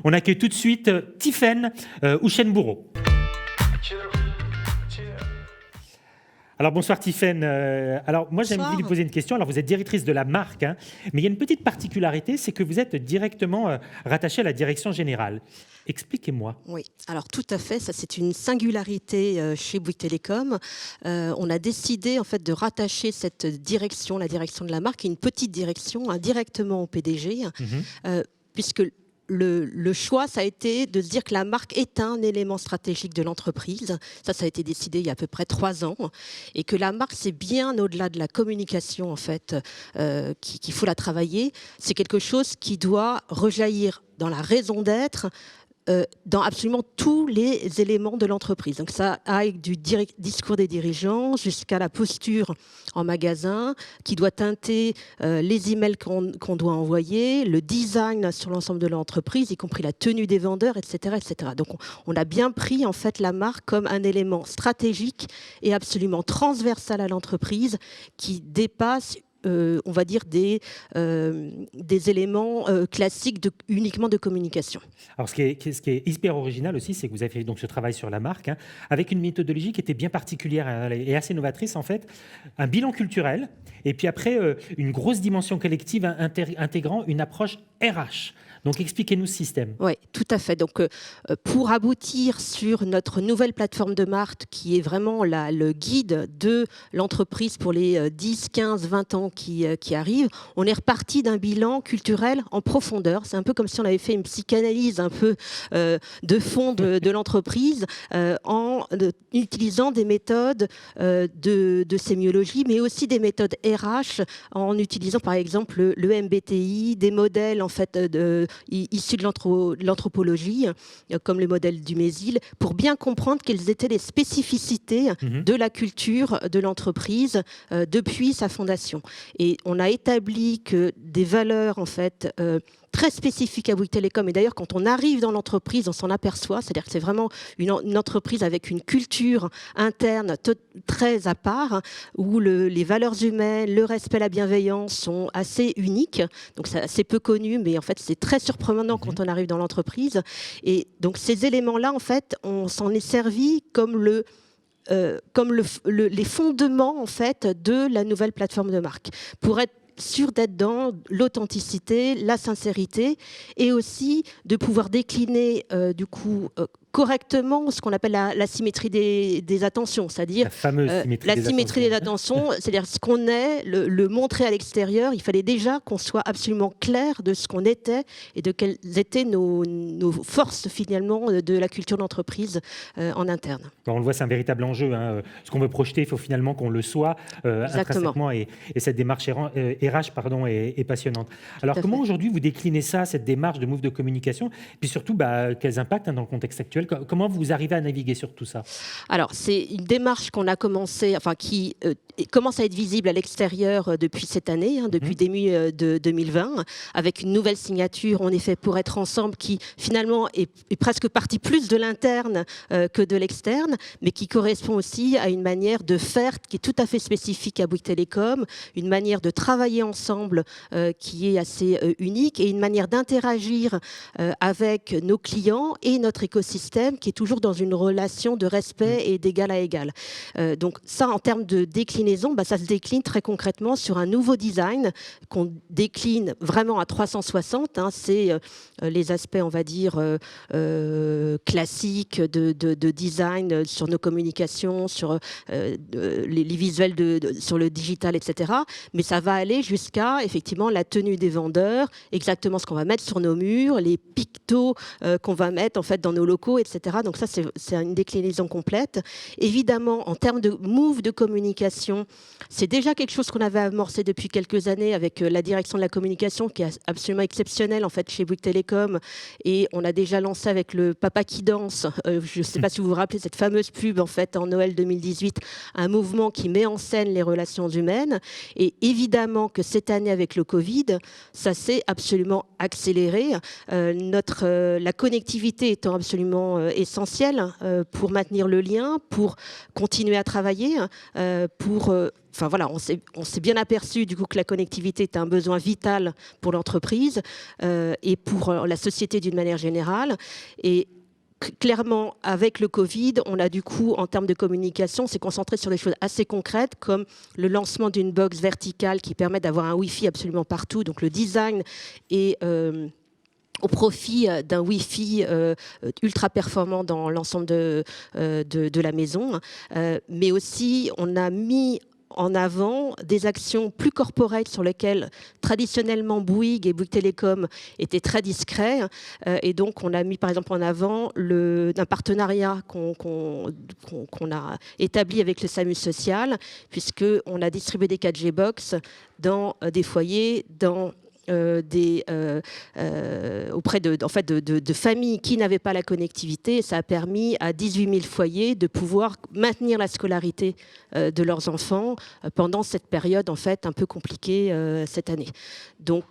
On accueille tout de suite Tiffaine Houchen-Bourreau. Alors bonsoir Tiffaine. Alors moi j'aimerais vous poser une question. Alors vous êtes directrice de la marque, hein, mais il y a une petite particularité, c'est que vous êtes directement rattachée à la direction générale. Expliquez-moi. Oui, alors tout à fait, ça c'est une singularité chez Bouygues Télécom. On a décidé en fait de rattacher cette direction, la direction de la marque, à une petite direction, directement au PDG, puisque le choix, ça a été de se dire que la marque est un élément stratégique de l'entreprise. Ça a été décidé il y a à peu près 3 ans. Et que la marque, c'est bien au-delà de la communication, en fait, qu'il faut la travailler. C'est quelque chose qui doit rejaillir dans la raison d'être, dans absolument tous les éléments de l'entreprise. Donc ça aille du discours des dirigeants jusqu'à la posture en magasin qui doit teinter les emails qu'on doit envoyer, le design sur l'ensemble de l'entreprise, y compris la tenue des vendeurs, etc. etc. Donc on a bien pris en fait la marque comme un élément stratégique et absolument transversal à l'entreprise qui dépasse on va dire des éléments classiques uniquement de communication. Alors ce qui est hyper original aussi, c'est que vous avez fait donc ce travail sur la marque, hein, avec une méthodologie qui était bien particulière et assez novatrice en fait, un bilan culturel, et puis après une grosse dimension collective intégrant une approche RH. Donc expliquez-nous ce système. Oui, tout à fait. Donc pour aboutir sur notre nouvelle plateforme de marque qui est vraiment le guide de l'entreprise pour les 10, 15, 20 ans qui arrivent, on est reparti d'un bilan culturel en profondeur. C'est un peu comme si on avait fait une psychanalyse un peu de fond de l'entreprise en utilisant des méthodes de sémiologie, mais aussi des méthodes RH en utilisant par exemple le MBTI, des modèles en fait issus de l'anthropologie, comme le modèle du Mésil, pour bien comprendre quelles étaient les spécificités de la culture de l'entreprise depuis sa fondation. Et on a établi que des valeurs en fait très spécifiques à Bouygues Télécom. Et d'ailleurs, quand on arrive dans l'entreprise, on s'en aperçoit. C'est-à-dire que c'est vraiment une entreprise avec une culture interne très à part, où les valeurs humaines, le respect, la bienveillance sont assez uniques. Donc c'est assez peu connu, mais en fait c'est très surprenant quand on arrive dans l'entreprise. Et donc ces éléments-là, en fait, on s'en est servi comme les fondements en fait de la nouvelle plateforme de marque, pour être sûr d'être dans l'authenticité, la sincérité, et aussi de pouvoir décliner du coup correctement ce qu'on appelle la symétrie des attentions, c'est-à-dire la fameuse symétrie des attentions, c'est-à-dire ce qu'on est, le montrer à l'extérieur. Il fallait déjà qu'on soit absolument clair de ce qu'on était et de quelles étaient nos forces finalement de la culture d'entreprise en interne. On le voit, c'est un véritable enjeu. Hein. Ce qu'on veut projeter, il faut finalement qu'on le soit intrinsèquement, et cette démarche RH est passionnante. Alors comment aujourd'hui vous déclinez ça, cette démarche de move de communication, et puis surtout quels impacts dans le contexte actuel? Comment vous arrivez à naviguer sur tout ça? Alors, c'est une démarche qu'on a commencé, qui commence à être visible à l'extérieur depuis cette année, depuis début de 2020, avec une nouvelle signature, en effet, pour être ensemble, qui finalement est presque partie plus de l'interne que de l'externe, mais qui correspond aussi à une manière de faire qui est tout à fait spécifique à Bouygues Télécom, une manière de travailler ensemble qui est assez unique, et une manière d'interagir avec nos clients et notre écosystème qui est toujours dans une relation de respect et d'égal à égal. Donc ça, en termes de déclinaison, ça se décline très concrètement sur un nouveau design qu'on décline vraiment à 360. C'est les aspects, on va dire, classiques de design sur nos communications, sur les visuels sur le digital, etc. Mais ça va aller jusqu'à, effectivement, la tenue des vendeurs, exactement ce qu'on va mettre sur nos murs, les pictos qu'on va mettre en fait dans nos locaux, etc. Donc ça, c'est une déclinaison complète. Évidemment, en termes de move de communication, c'est déjà quelque chose qu'on avait amorcé depuis quelques années avec la direction de la communication, qui est absolument exceptionnelle en fait chez Bouygues Télécom. Et on a déjà lancé avec le Papa qui danse, je ne sais pas si vous vous rappelez cette fameuse pub en fait en Noël 2018, un mouvement qui met en scène les relations humaines. Et évidemment que cette année avec le Covid, ça s'est absolument accéléré. La connectivité étant absolument absolument essentiel pour maintenir le lien, pour continuer à travailler, Enfin voilà, on s'est bien aperçu du coup que la connectivité est un besoin vital pour l'entreprise et pour la société d'une manière générale. Et clairement, avec le Covid, on a du coup, en termes de communication, s'est concentré sur des choses assez concrètes, comme le lancement d'une box verticale qui permet d'avoir un Wi-Fi absolument partout. Donc le design est au profit d'un Wi-Fi ultra performant dans l'ensemble de la maison. Mais aussi, on a mis en avant des actions plus corporate sur lesquelles traditionnellement Bouygues et Bouygues Télécom étaient très discrets. Et donc on a mis par exemple en avant un partenariat qu'on a établi avec le SAMU social, puisqu'on a distribué des 4G box dans des foyers, auprès de familles qui n'avaient pas la connectivité. Et ça a permis à 18 000 foyers de pouvoir maintenir la scolarité de leurs enfants pendant cette période en fait un peu compliquée cette année. Donc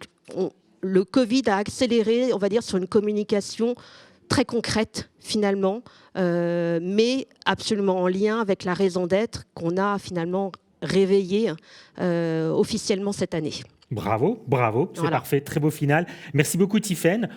le Covid a accéléré, on va dire, sur une communication très concrète finalement, mais absolument en lien avec la raison d'être qu'on a finalement réveillée officiellement cette année. Bravo, bravo, c'est parfait, très beau final. Merci beaucoup Tiffaine.